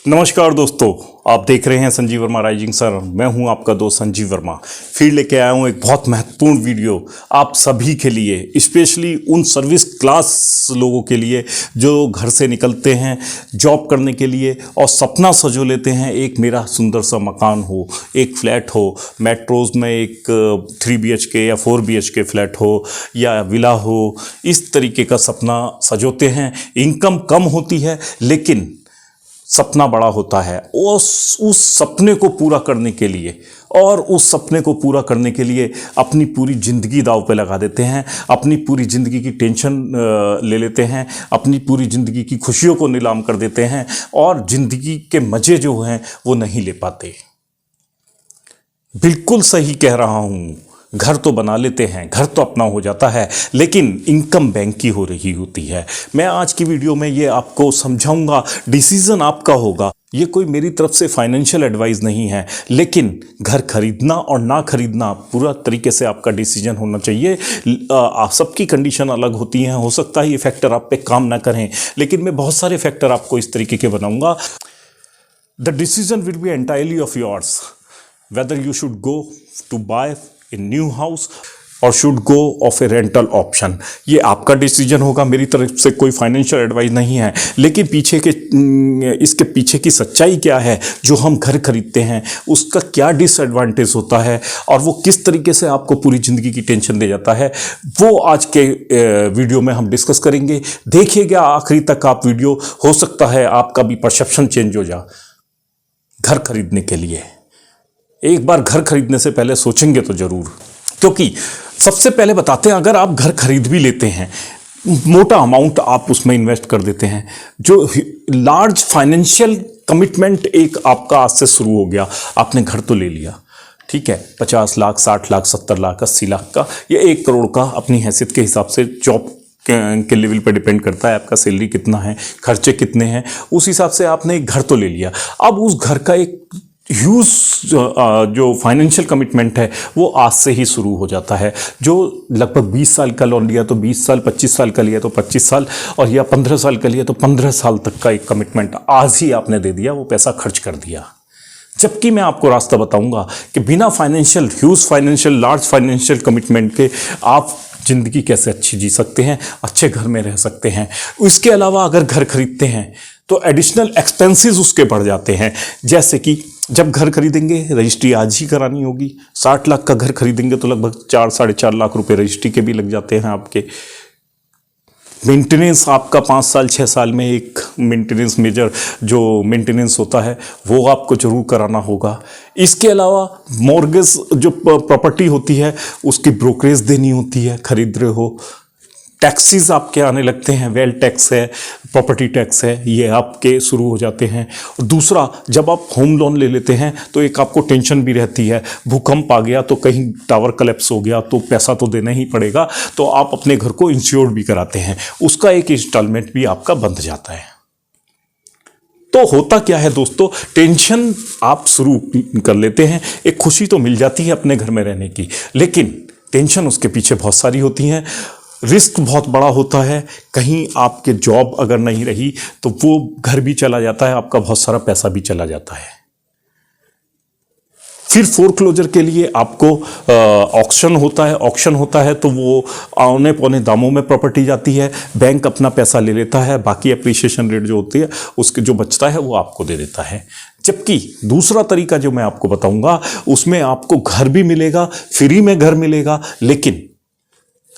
नमस्कार दोस्तों, आप देख रहे हैं संजीव वर्मा राइजिंग सर। मैं हूं आपका दोस्त संजीव वर्मा। फिर लेके आया हूं एक बहुत महत्वपूर्ण वीडियो आप सभी के लिए, स्पेशली उन सर्विस क्लास लोगों के लिए जो घर से निकलते हैं जॉब करने के लिए और सपना सजो लेते हैं एक मेरा सुंदर सा मकान हो, एक फ्लैट हो, मेट्रोज में एक 3 BHK या 4 BHK फ्लैट हो या विला हो। इस तरीके का सपना सजोते हैं। इनकम कम होती है लेकिन सपना बड़ा होता है। उस सपने को पूरा करने के लिए अपनी पूरी ज़िंदगी दांव पे लगा देते हैं, अपनी पूरी ज़िंदगी की टेंशन ले लेते हैं, अपनी पूरी ज़िंदगी की खुशियों को नीलाम कर देते हैं और ज़िंदगी के मज़े जो हैं वो नहीं ले पाते। बिल्कुल सही कह रहा हूँ। घर तो बना लेते हैं, घर तो अपना हो जाता है, लेकिन इनकम बैंक की हो रही होती है। मैं आज की वीडियो में ये आपको समझाऊंगा, डिसीजन आपका होगा। ये कोई मेरी तरफ से फाइनेंशियल एडवाइस नहीं है, लेकिन घर खरीदना और ना खरीदना पूरा तरीके से आपका डिसीजन होना चाहिए। आप सबकी कंडीशन अलग होती हैं, हो सकता है ये फैक्टर आप पे काम ना करें, लेकिन मैं बहुत सारे फैक्टर आपको इस तरीके के बनाऊंगा। The decision will be entirely of yours, whether you should go to buy a new house और should go of a rental option. ये आपका डिसीजन होगा, मेरी तरफ से कोई फाइनेंशियल एडवाइस नहीं है। लेकिन इसके पीछे की सच्चाई क्या है, जो हम घर खरीदते हैं उसका क्या डिसएडवांटेज होता है और वो किस तरीके से आपको पूरी ज़िंदगी की टेंशन दे जाता है, वो आज के वीडियो में हम डिस्कस करेंगे। देखिएगा आखिरी तक आप वीडियो, हो सकता है आपका भी परसेप्शन चेंज हो जा। घर खरीदने के लिए एक बार घर खरीदने से पहले सोचेंगे तो जरूर, क्योंकि सबसे पहले बताते हैं, अगर आप घर खरीद भी लेते हैं, मोटा अमाउंट आप उसमें इन्वेस्ट कर देते हैं, जो लार्ज फाइनेंशियल कमिटमेंट एक आपका आज से शुरू हो गया। आपने घर तो ले लिया, ठीक है, 50 लाख, 60 लाख, 70 लाख, 80 लाख का या 1 करोड़ का, अपनी हैसियत के हिसाब से जॉब के लेवल पे डिपेंड करता है आपका सैलरी कितना है, खर्चे कितने हैं, उस हिसाब से आपने एक घर तो ले लिया। अब उस घर का एक ह्यूज जो फाइनेंशियल कमिटमेंट है वो आज से ही शुरू हो जाता है। जो लगभग 20 साल का लोन लिया तो 20 साल, 25 साल का लिया तो 25 साल, और या 15 साल का लिया तो 15 साल तक का एक कमिटमेंट आज ही आपने दे दिया, वो पैसा खर्च कर दिया। जबकि मैं आपको रास्ता बताऊंगा कि बिना लार्ज फाइनेंशियल कमिटमेंट के आप ज़िंदगी कैसे अच्छी जी सकते हैं, अच्छे घर में रह सकते हैं। इसके अलावा अगर घर खरीदते हैं तो एडिशनल एक्सपेंसेस उसके बढ़ जाते हैं। जैसे कि जब घर खरीदेंगे रजिस्ट्री आज ही करानी होगी। 60 लाख का घर खरीदेंगे तो लगभग 4-4.5 लाख रुपए रजिस्ट्री के भी लग जाते हैं आपके। मेंटेनेंस आपका 5 साल 6 साल में एक मेंटेनेंस मेजर जो मेंटेनेंस होता है वो आपको जरूर कराना होगा। इसके अलावा मॉर्गेज जो प्रॉपर्टी होती है उसकी ब्रोकरेज देनी होती है, खरीद रहे हो। टैक्सेस आपके आने लगते हैं, वेल टैक्स है, प्रॉपर्टी टैक्स है, ये आपके शुरू हो जाते हैं। दूसरा, जब आप होम लोन ले लेते हैं तो एक आपको टेंशन भी रहती है, भूकंप आ गया तो कहीं टावर कलेप्स हो गया तो पैसा तो देना ही पड़ेगा, तो आप अपने घर को इंश्योर्ड भी कराते हैं, उसका एक इंस्टॉलमेंट भी आपका बंध जाता है। तो होता क्या है दोस्तों, टेंशन आप शुरू कर लेते हैं, एक खुशी तो मिल जाती है अपने घर में रहने की, लेकिन टेंशन उसके पीछे बहुत सारी होती हैं। रिस्क बहुत बड़ा होता है, कहीं आपके जॉब अगर नहीं रही तो वो घर भी चला जाता है, आपका बहुत सारा पैसा भी चला जाता है। फिर फोरक्लोजर के लिए आपको ऑक्शन होता है तो वो औने पौने दामों में प्रॉपर्टी जाती है, बैंक अपना पैसा ले लेता है, बाकी एप्रिसिएशन रेट जो होती है उसके जो बचता है वो आपको दे देता है। जबकि दूसरा तरीका जो मैं आपको बताऊंगा उसमें आपको घर भी मिलेगा, फ्री में घर मिलेगा, लेकिन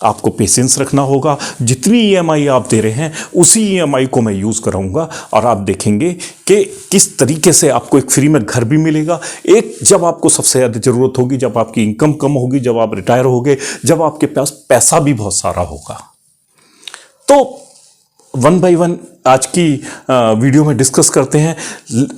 आपको पेशेंस रखना होगा। जितनी ईएमआई आप दे रहे हैं उसी ईएमआई को मैं यूज़ कराऊंगा और आप देखेंगे कि किस तरीके से आपको एक फ्री में घर भी मिलेगा। एक, जब आपको सबसे ज़्यादा ज़रूरत होगी, जब आपकी इनकम कम होगी, जब आप रिटायर होगे, जब आपके पास पैसा भी बहुत सारा होगा। तो वन बाय वन आज की वीडियो में डिस्कस करते हैं।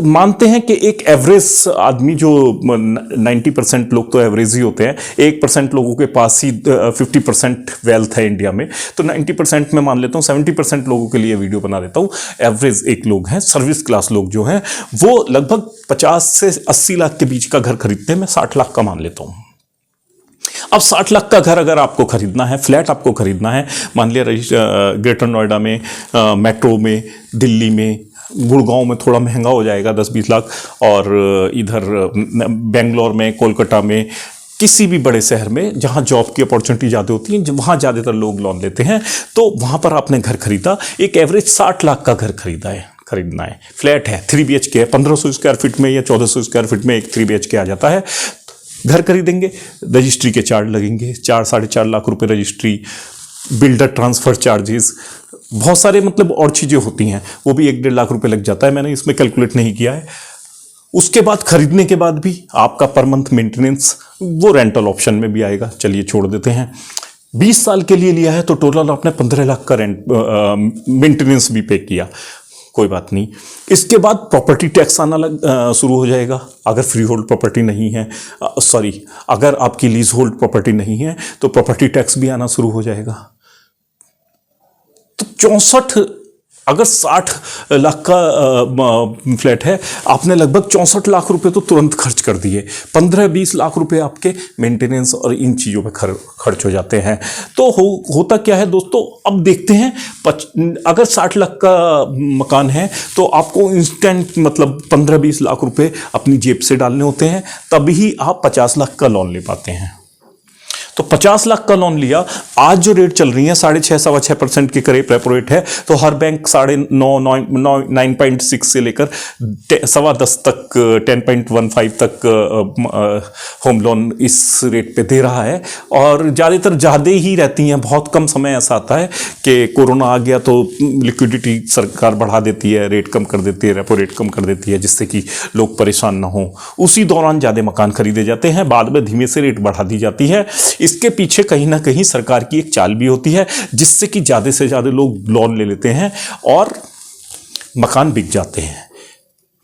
मानते हैं कि एक एवरेज आदमी जो 90% लोग तो एवरेज ही होते हैं, 1% लोगों के पास ही 50% वेल्थ है इंडिया में, तो 90% में मान लेता हूँ, 70% लोगों के लिए वीडियो बना देता हूँ। एवरेज एक लोग हैं, सर्विस क्लास लोग जो हैं, वो लगभग 50 से 80 लाख के बीच का घर खरीदते हैं। मैं 60 लाख का मान लेता हूँ। अब 60 लाख का घर अगर आपको खरीदना है, फ्लैट आपको खरीदना है, मान लिया ग्रेटर नोएडा में, मेट्रो में, दिल्ली में, गुड़गांव में थोड़ा महंगा हो जाएगा 10-20 लाख, और इधर बेंगलोर में, कोलकाता में, किसी भी बड़े शहर में जहां जॉब की अपॉर्चुनिटी ज़्यादा होती है, वहां ज़्यादातर लोग लोन लेते हैं, तो वहां पर आपने घर खरीदा, एक एवरेज 60 लाख का घर खरीदना है, फ्लैट है, 3 BHK है, 1500 स्क्वायर फीट में या 1400 स्क्वायर फीट में एक 3 BHK आ जाता है। घर खरीदेंगे, रजिस्ट्री के चार्ज लगेंगे, 4-4.5 लाख रुपए रजिस्ट्री, बिल्डर ट्रांसफर चार्जेस, बहुत सारे मतलब और चीज़ें होती हैं, वो भी 1-1.5 लाख रुपए लग जाता है। मैंने इसमें कैलकुलेट नहीं किया है। उसके बाद खरीदने के बाद भी आपका पर मंथ मेंटेनेंस वो रेंटल ऑप्शन में भी आएगा, चलिए छोड़ देते हैं। 20 साल के लिए लिया है तो टोटल आपने 15 लाख का रेंट मेंटेनेंस भी पे किया, कोई बात नहीं। इसके बाद प्रॉपर्टी टैक्स आना शुरू हो जाएगा अगर फ्री होल्ड प्रॉपर्टी नहीं है, अगर आपकी लीज होल्ड प्रॉपर्टी नहीं है तो प्रॉपर्टी टैक्स भी आना शुरू हो जाएगा। तो 64, अगर 60 लाख का फ्लैट है, आपने लगभग 64 लाख रुपए तो तुरंत खर्च कर दिए। 15-20 लाख रुपए आपके मेंटेनेंस और इन चीज़ों पे खर्च हो जाते हैं। तो होता क्या है दोस्तों, अब देखते हैं। अगर 60 लाख का मकान है तो आपको इंस्टेंट मतलब 15-20 लाख रुपए अपनी जेब से डालने होते हैं, तभी आप 50 लाख का लोन ले पाते हैं। तो 50 लाख का लोन लिया, आज जो रेट चल रही है 6.5-6.25% के करीब रेपो रेट है, तो हर बैंक 9.6 से लेकर 10.15 तक 10.15 तक होम लोन इस रेट पे दे रहा है। और ज़्यादातर ज़्यादा ही रहती हैं, बहुत कम समय ऐसा आता है कि कोरोना आ गया तो लिक्विडिटी सरकार बढ़ा देती है, रेट कम कर देती है, रेपो रेट कम कर देती है, जिससे कि लोग परेशान ना हो। उसी दौरान ज़्यादा मकान खरीदे जाते हैं, बाद में धीमे से रेट बढ़ा दी जाती है। इसके पीछे कहीं ना कहीं सरकार की एक चाल भी होती है, जिससे कि ज़्यादा से ज़्यादा लोग लोन ले लेते हैं और मकान बिक जाते हैं,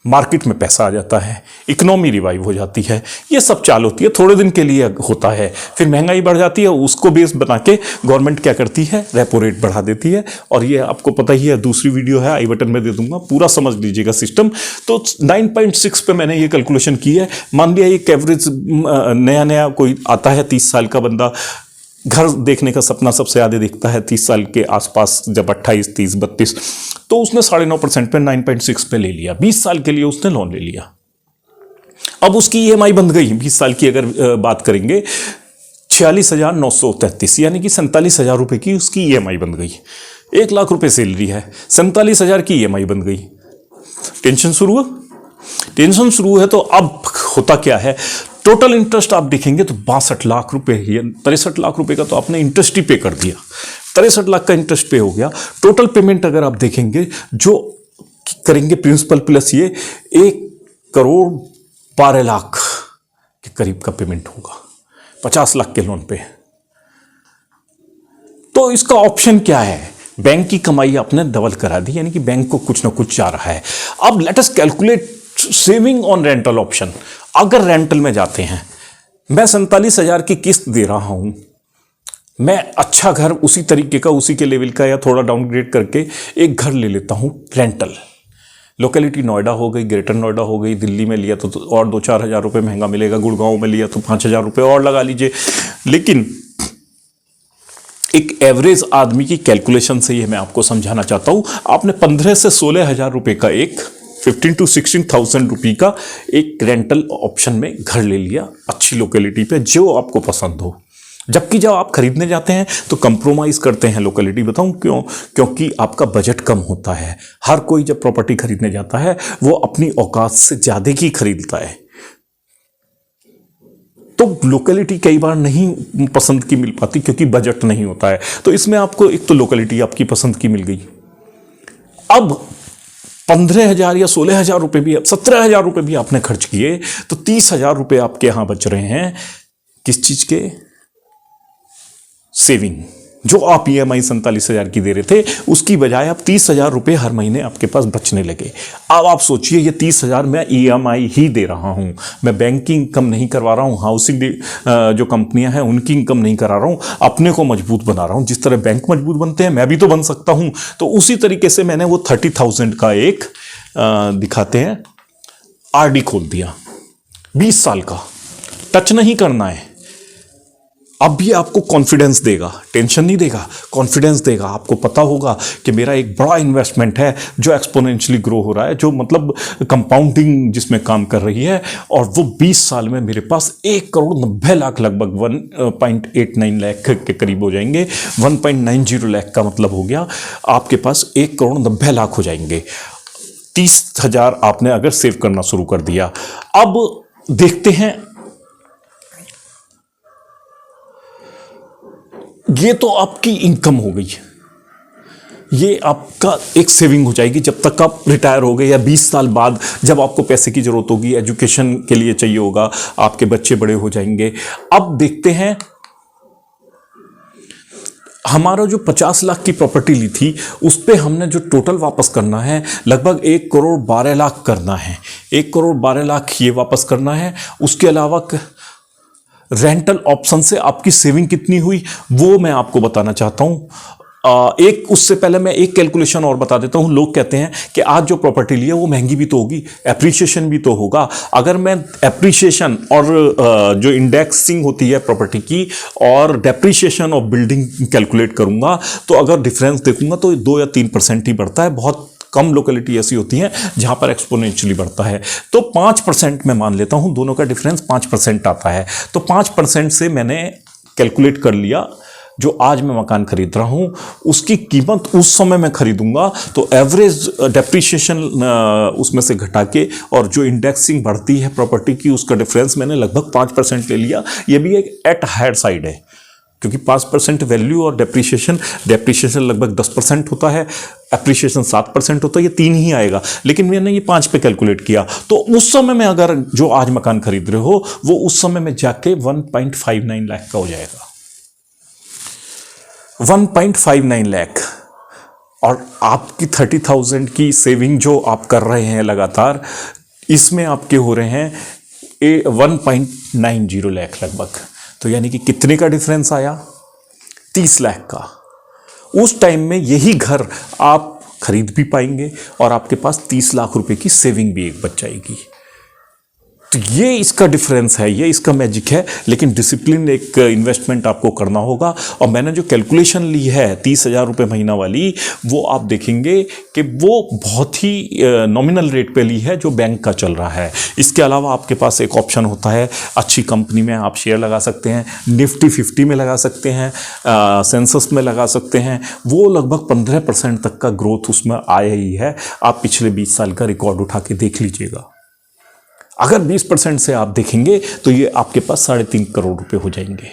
मार्केट में पैसा आ जाता है, इकोनॉमी रिवाइव हो जाती है। ये सब चाल होती है, थोड़े दिन के लिए होता है, फिर महंगाई बढ़ जाती है। उसको बेस बना के गवर्नमेंट क्या करती है, रेपो रेट बढ़ा देती है। और ये आपको पता ही है, दूसरी वीडियो है, आई बटन में दे दूंगा, पूरा समझ लीजिएगा सिस्टम। तो 9.6 पे मैंने ये कैलकुलेशन की है। मान लिया एक एवरेज नया कोई आता है, 30 साल का बंदा, घर देखने का सपना सबसे ज़्यादा देखता है 30 साल के आसपास, जब 28, 30, 32, तो उसने 9.5% पे 9.6 पे ले लिया, 20 साल के लिए उसने लोन ले लिया। अब उसकी EMI बन गई, 20 साल की अगर बात करेंगे, 46,933, यानी कि 47,000 रुपये की उसकी EMI बन गई। 1 लाख रुपये सैलरी है, 47,000 की EMI बन गई। टेंशन शुरू है। तो अब होता क्या है, टोटल इंटरेस्ट आप देखेंगे तो 62 लाख रुपए या 63 लाख रुपए का तो आपने इंटरेस्ट ही पे कर दिया। 63 लाख का इंटरेस्ट पे हो गया। टोटल पेमेंट अगर आप देखेंगे जो करेंगे प्रिंसिपल प्लस ये 1,12,00,000 के करीब का पेमेंट होगा 50 लाख के लोन पे। तो इसका ऑप्शन क्या है, बैंक की कमाई आपने डबल करा दी, यानी कि बैंक को कुछ ना कुछ जा रहा है। अब let us calculate saving on rental option. अगर रेंटल में जाते हैं, मैं 47,000 की किस्त दे रहा हूं, मैं अच्छा घर उसी तरीके का, उसी के लेवल का या थोड़ा डाउनग्रेड करके एक घर ले लेता हूं रेंटल। लोकेलिटी नोएडा हो गई, ग्रेटर नोएडा हो गई, दिल्ली में लिया तो और 2-4 हज़ार रुपये महंगा मिलेगा, गुड़गांव में लिया तो 5,000 रुपये और लगा लीजिए। लेकिन एक एवरेज आदमी की कैलकुलेशन से ये मैं आपको समझाना चाहता हूं। आपने 15 से 16,000 रुपये का एक 15 to 16,000 रुपये का एक रेंटल ऑप्शन में घर ले लिया, अच्छी लोकेलिटी पे, जो आपको पसंद हो। जबकि जब आप खरीदने जाते हैं तो कंप्रोमाइज करते हैं लोकेलिटी। बताऊं क्यों? क्योंकि आपका बजट कम होता है। हर कोई जब प्रॉपर्टी खरीदने जाता है वो अपनी औकात से ज्यादा की खरीदता है, तो लोकेलिटी कई बार नहीं पसंद की मिल पाती क्योंकि बजट नहीं होता है। तो इसमें आपको एक तो लोकेलिटी आपकी पसंद की मिल गई। अब 15,000 या 16,000 रुपये भी, 17,000 रुपये भी आपने खर्च किए तो 30,000 रुपये आपके यहां बच रहे हैं। किस चीज के? सेविंग। जो आप EMI 47,000 की दे रहे थे उसकी बजाय अब 30,000 रुपये हर महीने आपके पास बचने लगे। अब आप सोचिए ये 30,000 मैं EMI ही दे रहा हूँ, मैं बैंक की इनकम नहीं करवा रहा हूँ, हाउसिंग जो कंपनियां हैं उनकी इनकम नहीं करा रहा हूँ, अपने को मजबूत बना रहा हूँ। जिस तरह बैंक मजबूत बनते हैं मैं भी तो बन सकता हूँ। तो उसी तरीके से मैंने वो 30,000 का एक दिखाते हैं RD खोल दिया, 20 साल का, टच नहीं करना है। अब भी आपको कॉन्फिडेंस देगा, टेंशन नहीं देगा, कॉन्फिडेंस देगा। आपको पता होगा कि मेरा एक बड़ा इन्वेस्टमेंट है जो एक्सपोनेंशियली ग्रो हो रहा है, जो मतलब कंपाउंडिंग जिसमें काम कर रही है, और वो 20 साल में मेरे पास 1,90,00,000 लगभग 1.89 लाख के करीब हो जाएंगे। 1.90 लाख का मतलब हो गया आपके पास 1,90,00,000 हो जाएंगे। 30,000 आपने अगर सेव करना शुरू कर दिया। अब देखते हैं, ये तो आपकी इनकम हो गई, ये आपका एक सेविंग हो जाएगी जब तक आप रिटायर हो गए, या 20 साल बाद जब आपको पैसे की जरूरत होगी, एजुकेशन के लिए चाहिए होगा, आपके बच्चे बड़े हो जाएंगे। अब देखते हैं, हमारा जो 50 लाख की प्रॉपर्टी ली थी उस पे हमने जो टोटल वापस करना है लगभग 1,12,00,000 करना है। 1,12,00,000 ये वापस करना है। उसके अलावा रेंटल ऑप्शन से आपकी सेविंग कितनी हुई वो मैं आपको बताना चाहता हूं। उससे पहले मैं एक कैलकुलेशन और बता देता हूं। लोग कहते हैं कि आज जो प्रॉपर्टी ली है वो महंगी भी तो होगी, एप्रिसिएशन भी तो होगा। अगर मैं एप्रिसिएशन और जो इंडेक्सिंग होती है प्रॉपर्टी की और डेप्रिसिएशन ऑफ बिल्डिंग कैलकुलेट करूंगा तो अगर डिफरेंस देखूंगा तो 2 या 3% ही बढ़ता है। बहुत कम लोकेलिटी ऐसी होती हैं जहां पर एक्सपोनेंशियली बढ़ता है। तो 5% मैं मान लेता हूं, दोनों का डिफरेंस 5% आता है। तो 5% से मैंने कैलकुलेट कर लिया जो आज मैं मकान खरीद रहा हूं उसकी कीमत उस समय मैं खरीदूंगा तो एवरेज डेप्रिसिएशन उसमें से घटा के और जो इंडेक्सिंग बढ़ती है प्रॉपर्टी की उसका डिफरेंस मैंने लगभग 5% ले लिया। यह भी एक एट हायर साइड है क्योंकि 5% वैल्यू और डेप्रिसिएशन लगभग 10% होता है, एप्रिसिएशन 7% होता है, ये 3 ही आएगा। लेकिन मैंने ये 5 पे कैलकुलेट किया तो उस समय में अगर जो आज मकान खरीद रहे हो वो उस समय में जाके 1.59 लाख का हो जाएगा। 1.59 लाख और आपकी 30,000 की सेविंग जो आप कर रहे हैं लगातार, इसमें आपके हो रहे हैं 1.90 लाख लगभग। तो यानी कि कितने का डिफरेंस आया? 30 लाख का। उस टाइम में यही घर आप खरीद भी पाएंगे और आपके पास 30 लाख रुपए की सेविंग भी एक बच जाएगी। तो ये इसका डिफरेंस है, ये इसका मैजिक है। लेकिन डिसिप्लिन एक इन्वेस्टमेंट आपको करना होगा। और मैंने जो कैलकुलेशन ली है 30,000 रुपये महीना वाली, वो आप देखेंगे कि वो बहुत ही नॉमिनल रेट पे ली है जो बैंक का चल रहा है। इसके अलावा आपके पास एक ऑप्शन होता है, अच्छी कंपनी में आप शेयर लगा सकते हैं, निफ्टी 50 में लगा सकते हैं, सेंसस में लगा सकते हैं। वो लगभग 15% तक का ग्रोथ उसमें आया ही है। आप पिछले 20 साल का रिकॉर्ड उठा के देख लीजिएगा। अगर 20% से आप देखेंगे तो ये आपके पास 3.5 करोड़ रुपए हो जाएंगे।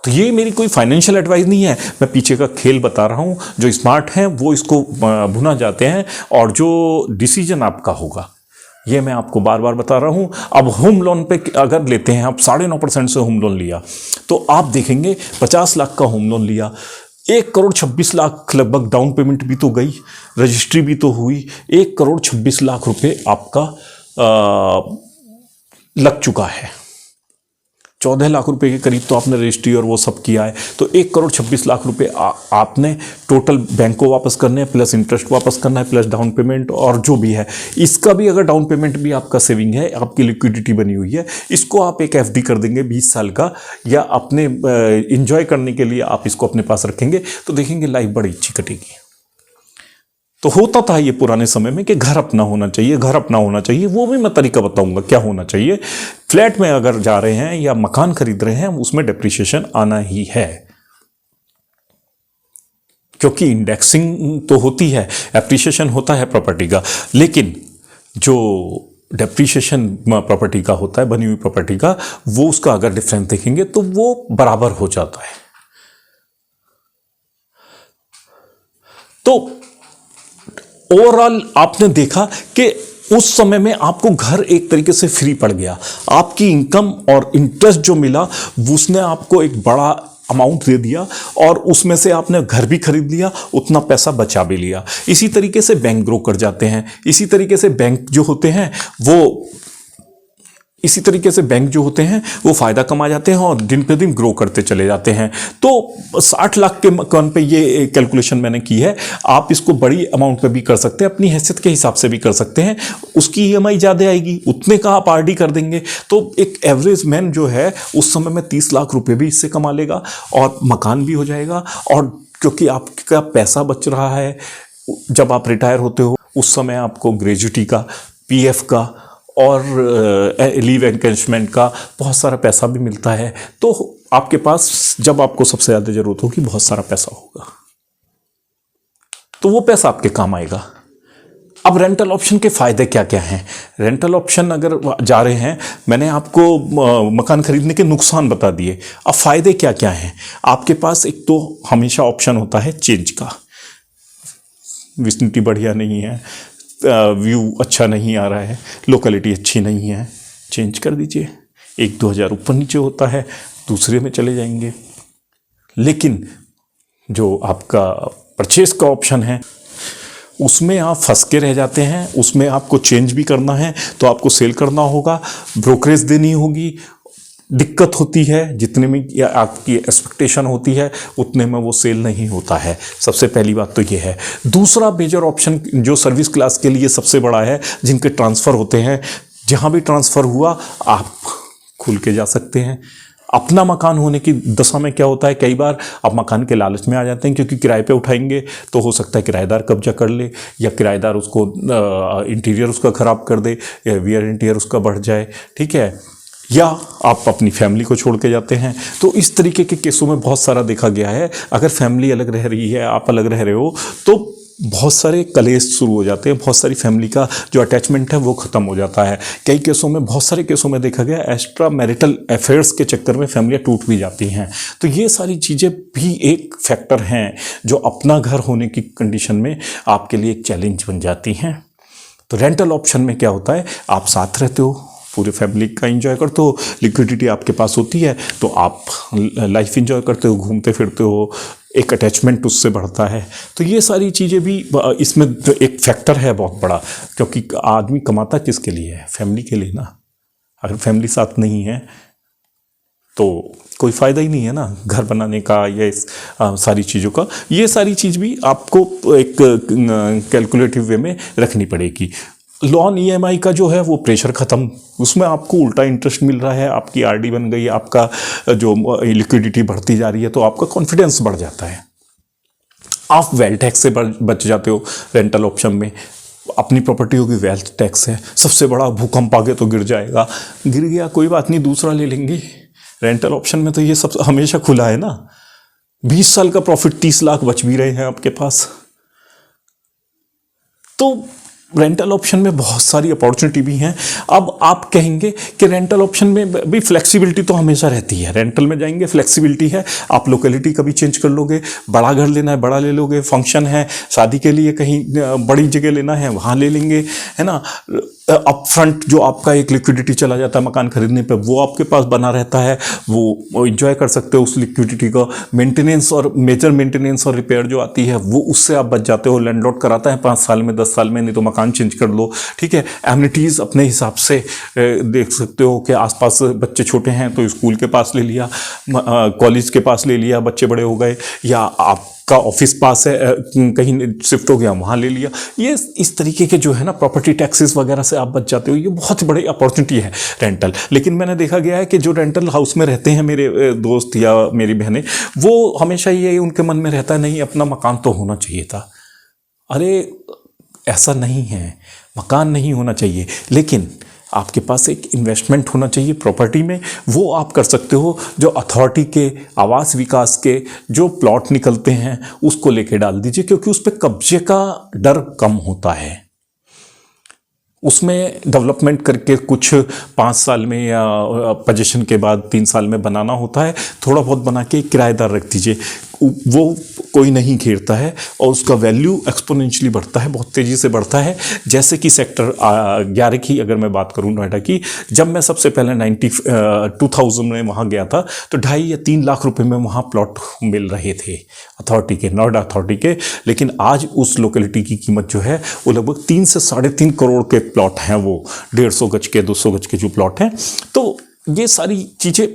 तो ये मेरी कोई फाइनेंशियल एडवाइस नहीं है, मैं पीछे का खेल बता रहा हूं। जो स्मार्ट हैं वो इसको भुना जाते हैं और जो डिसीजन आपका होगा ये मैं आपको बार बार बता रहा हूं। अब होम लोन पे अगर लेते हैं, आप 9.5% से होम लोन लिया तो आप देखेंगे 50 लाख का होम लोन लिया, 1,26,00,000 लगभग डाउन पेमेंट भी तो गई, रजिस्ट्री भी तो हुई, 1,26,00,000 रुपए आपका लग चुका है। 14 लाख रुपए के करीब तो आपने रजिस्ट्री और वो सब किया है। तो 1,26,00,000 रुपए आपने टोटल बैंक को वापस करने हैं, प्लस इंटरेस्ट वापस करना है, प्लस डाउन पेमेंट और जो भी है। इसका भी अगर डाउन पेमेंट भी आपका सेविंग है, आपकी लिक्विडिटी बनी हुई है, इसको आप एक FD कर देंगे 20 साल का, या अपने इंजॉय करने के लिए आप इसको अपने पास रखेंगे तो देखेंगे लाइफ बड़ी अच्छी कटेगी। तो होता था ये पुराने समय में कि घर अपना होना चाहिए, घर अपना होना चाहिए। वो भी मैं तरीका बताऊंगा क्या होना चाहिए। फ्लैट में अगर जा रहे हैं या मकान खरीद रहे हैं उसमें डेप्रिसिएशन आना ही है, क्योंकि इंडेक्सिंग तो होती है, एप्रिसिएशन होता है प्रॉपर्टी का, लेकिन जो डेप्रिसिएशन प्रॉपर्टी का होता है, बनी हुई प्रॉपर्टी का, वो उसका अगर डिफरेंस देखेंगे तो वो बराबर हो जाता है। तो ओवरऑल आपने देखा कि उस समय में आपको घर एक तरीके से फ्री पड़ गया। आपकी इनकम और इंटरेस्ट जो मिला उसने आपको एक बड़ा अमाउंट दे दिया और उसमें से आपने घर भी खरीद लिया, उतना पैसा बचा भी लिया। इसी तरीके से बैंक ग्रो कर जाते हैं। इसी तरीके से बैंक जो होते हैं वो फ़ायदा कमा जाते हैं और दिन पे दिन ग्रो करते चले जाते हैं। तो 60 लाख के मकान पे ये कैलकुलेशन मैंने की है। आप इसको बड़ी अमाउंट पे भी कर सकते हैं, अपनी हैसियत के हिसाब से भी कर सकते हैं। उसकी ईएमआई ज़्यादा आएगी, उतने का आप आरडी कर देंगे तो एक एवरेज मैन जो है उस समय में 30 लाख रुपये भी इससे कमा लेगा और मकान भी हो जाएगा। और क्योंकि आपका पैसा बच रहा है, जब आप रिटायर होते हो उस समय आपको ग्रेजुटी का, पीएफ का और लीव एनकैशमेंट का बहुत सारा पैसा भी मिलता है। तो आपके पास जब आपको सबसे ज़्यादा ज़रूरत होगी बहुत सारा पैसा होगा, तो वो पैसा आपके काम आएगा। अब रेंटल ऑप्शन के फ़ायदे क्या क्या हैं? रेंटल ऑप्शन अगर जा रहे हैं, मैंने आपको मकान खरीदने के नुकसान बता दिए। अब फ़ायदे क्या क्या हैं? आपके पास एक तो हमेशा ऑप्शन होता है चेंज का। विसिनिटी बढ़िया नहीं है, व्यू अच्छा नहीं आ रहा है, लोकेलिटी अच्छी नहीं है, चेंज कर दीजिए। 1-2 हज़ार ऊपर नीचे होता है, दूसरे में चले जाएंगे। लेकिन जो आपका परचेस का ऑप्शन है उसमें आप फंस के रह जाते हैं। उसमें आपको चेंज भी करना है तो आपको सेल करना होगा, ब्रोकरेज देनी होगी, दिक्कत होती है। जितने में या आपकी एक्सपेक्टेशन होती है उतने में वो सेल नहीं होता है। सबसे पहली बात तो ये है। दूसरा मेजर ऑप्शन जो सर्विस क्लास के लिए सबसे बड़ा है, जिनके ट्रांसफ़र होते हैं, जहाँ भी ट्रांसफ़र हुआ आप खुल के जा सकते हैं। अपना मकान होने की दशा में क्या होता है, कई बार आप मकान के लालच में आ जाते हैं क्योंकि किराए पे उठाएंगे तो हो सकता है किराएदार कब्जा कर ले, या किराएदार उसको इंटीरियर उसका ख़राब कर दे, या वियर इंटीरियर उसका बढ़ जाए, ठीक है, या आप अपनी फैमिली को छोड़ के जाते हैं। तो इस तरीके के केसों में बहुत सारा देखा गया है। अगर फैमिली अलग रह रही है, आप अलग रह रहे हो, तो बहुत सारे कलेश शुरू हो जाते हैं। बहुत सारी फैमिली का जो अटैचमेंट है वो ख़त्म हो जाता है। कई केसों में, बहुत सारे केसों में देखा गया एक्स्ट्रा मैरिटल अफेयर्स के चक्कर में फैमिलियाँ टूट भी जाती हैं। तो ये सारी चीज़ें भी एक फैक्टर हैं जो अपना घर होने की कंडीशन में आपके लिए एक चैलेंज बन जाती हैं। तो रेंटल ऑप्शन में क्या होता है, आप साथ रहते हो, पूरे फैमिली का एंजॉय करते हो, लिक्विडिटी आपके पास होती है तो आप लाइफ एंजॉय करते हो, घूमते फिरते हो, एक अटैचमेंट उससे बढ़ता है। तो ये सारी चीज़ें भी इसमें एक फैक्टर है बहुत बड़ा, क्योंकि आदमी कमाता किसके लिए है? फैमिली के लिए ना। अगर फैमिली साथ नहीं है तो कोई फ़ायदा ही नहीं है ना घर बनाने का या इस सारी चीज़ों का। ये सारी चीज़ भी आपको एक कैलकुलेटिव वे में रखनी पड़ेगी। लोन ईएमआई का जो है वो प्रेशर ख़त्म, उसमें आपको उल्टा इंटरेस्ट मिल रहा है, आपकी आरडी बन गई, आपका जो लिक्विडिटी बढ़ती जा रही है, तो आपका कॉन्फिडेंस बढ़ जाता है। आप वेल्थ टैक्स से बच जाते हो रेंटल ऑप्शन में। अपनी प्रॉपर्टी होगी, वेल्थ टैक्स है। सबसे बड़ा भूकंप आगे तो गिर जाएगा, गिर गया कोई बात नहीं, दूसरा ले लेंगे। रेंटल ऑप्शन में तो ये सब हमेशा खुला है ना। 20 साल का प्रॉफिट 30 लाख बच भी रहे हैं आपके पास। तो रेंटल ऑप्शन में बहुत सारी अपॉर्चुनिटी भी हैं। अब आप कहेंगे कि रेंटल ऑप्शन में भी फ्लेक्सिबिलिटी तो हमेशा रहती है। रेंटल में जाएंगे, फ्लेक्सिबिलिटी है, आप लोकेलिटी कभी चेंज कर लोगे, बड़ा घर लेना है बड़ा ले लोगे, फंक्शन है, शादी के लिए कहीं बड़ी जगह लेना है वहाँ ले लेंगे, है ना। अप फ्रंट जो आपका एक लिक्विडिटी चला जाता है मकान खरीदने पे, वो आपके पास बना रहता है, वो एंजॉय कर सकते हो उस लिक्विडिटी का। मेंटेनेंस और मेजर मेंटेनेंस और रिपेयर जो आती है वो उससे आप बच जाते हो। लैंडलॉर्ड कराता है 5 साल में 10 साल में, नहीं तो मकान चेंज कर लो, ठीक है। एमिनिटीज़ अपने हिसाब से देख सकते हो कि आसपास बच्चे छोटे हैं तो स्कूल के पास ले लिया, कॉलेज के पास ले लिया, बच्चे बड़े हो गए, या आपका ऑफिस पास है कहीं शिफ्ट हो गया वहाँ ले लिया। ये इस तरीके के जो है ना प्रॉपर्टी टैक्सेस वगैरह से आप बच जाते हो। ये बहुत बड़ी अपॉर्चुनिटी है रेंटल। लेकिन मैंने देखा गया है कि जो रेंटल हाउस में रहते हैं मेरे दोस्त या मेरी बहनें, वो हमेशा ये उनके मन में रहता है नहीं अपना मकान तो होना चाहिए था। अरे ऐसा नहीं है, मकान नहीं होना चाहिए, लेकिन आपके पास एक इन्वेस्टमेंट होना चाहिए प्रॉपर्टी में। वो आप कर सकते हो जो अथॉरिटी के, आवास विकास के जो प्लॉट निकलते हैं उसको लेके डाल दीजिए, क्योंकि उस पर कब्जे का डर कम होता है। उसमें डेवलपमेंट करके कुछ 5 साल में या पोजीशन के बाद 3 साल में बनाना होता है। थोड़ा बहुत बना के किराएदार रख दीजिए, वो कोई नहीं घेरता है और उसका वैल्यू एक्सपोनेंशियली बढ़ता है, बहुत तेज़ी से बढ़ता है। जैसे कि सेक्टर 11 की अगर मैं बात करूं नोएडा की, जब मैं सबसे पहले 2000 में वहाँ गया था तो 2.5 या 3 लाख रुपए में वहाँ प्लॉट मिल रहे थे अथॉरिटी के, नोएडा अथॉरिटी के। लेकिन आज उस लोकेलिटी की कीमत जो है वो लगभग 3 से 3.5 करोड़ के प्लॉट हैं, वो 150 गज के 200 गज के जो प्लॉट हैं। तो ये सारी चीज़ें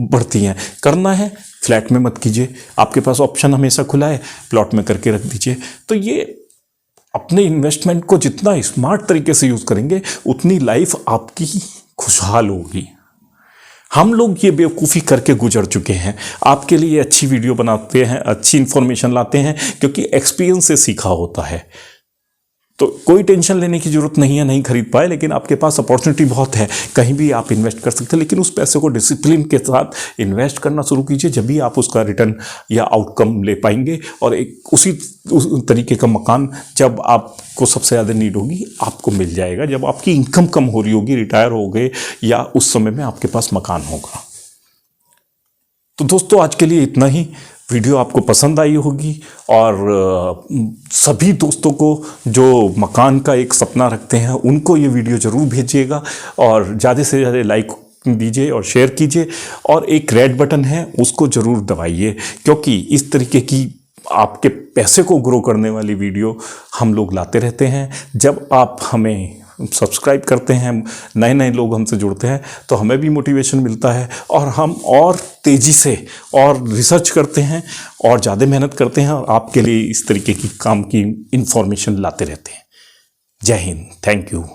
बढ़ती हैं। करना है फ्लैट में मत कीजिए, आपके पास ऑप्शन हमेशा खुला है, प्लॉट में करके रख दीजिए। तो ये अपने इन्वेस्टमेंट को जितना स्मार्ट तरीके से यूज़ करेंगे उतनी लाइफ आपकी खुशहाल होगी। हम लोग ये बेवकूफ़ी करके गुजर चुके हैं। आपके लिए अच्छी वीडियो बनाते हैं, अच्छी इन्फॉर्मेशन लाते हैं, क्योंकि एक्सपीरियंस से सीखा होता है। तो कोई टेंशन लेने की जरूरत नहीं है, नहीं खरीद पाए, लेकिन आपके पास अपॉर्चुनिटी बहुत है, कहीं भी आप इन्वेस्ट कर सकते हैं। लेकिन उस पैसे को डिसिप्लिन के साथ इन्वेस्ट करना शुरू कीजिए, जब भी आप उसका रिटर्न या आउटकम ले पाएंगे। और एक उस तरीके का मकान जब आपको सबसे ज़्यादा नीड होगी आपको मिल जाएगा, जब आपकी इनकम कम हो रही होगी, रिटायर हो गए, या उस समय में आपके पास मकान होगा। तो दोस्तों आज के लिए इतना ही। वीडियो आपको पसंद आई होगी और सभी दोस्तों को जो मकान का एक सपना रखते हैं उनको ये वीडियो ज़रूर भेजिएगा और ज़्यादा से ज़्यादा लाइक दीजिए और शेयर कीजिए। और एक रेड बटन है उसको ज़रूर दबाइए, क्योंकि इस तरीके की आपके पैसे को ग्रो करने वाली वीडियो हम लोग लाते रहते हैं। जब आप हमें सब्सक्राइब करते हैं, नए नए लोग हमसे जुड़ते हैं, तो हमें भी मोटिवेशन मिलता है और हम और तेज़ी से और रिसर्च करते हैं और ज़्यादा मेहनत करते हैं और आपके लिए इस तरीके की काम की इन्फॉर्मेशन लाते रहते हैं। जय हिंद, थैंक यू।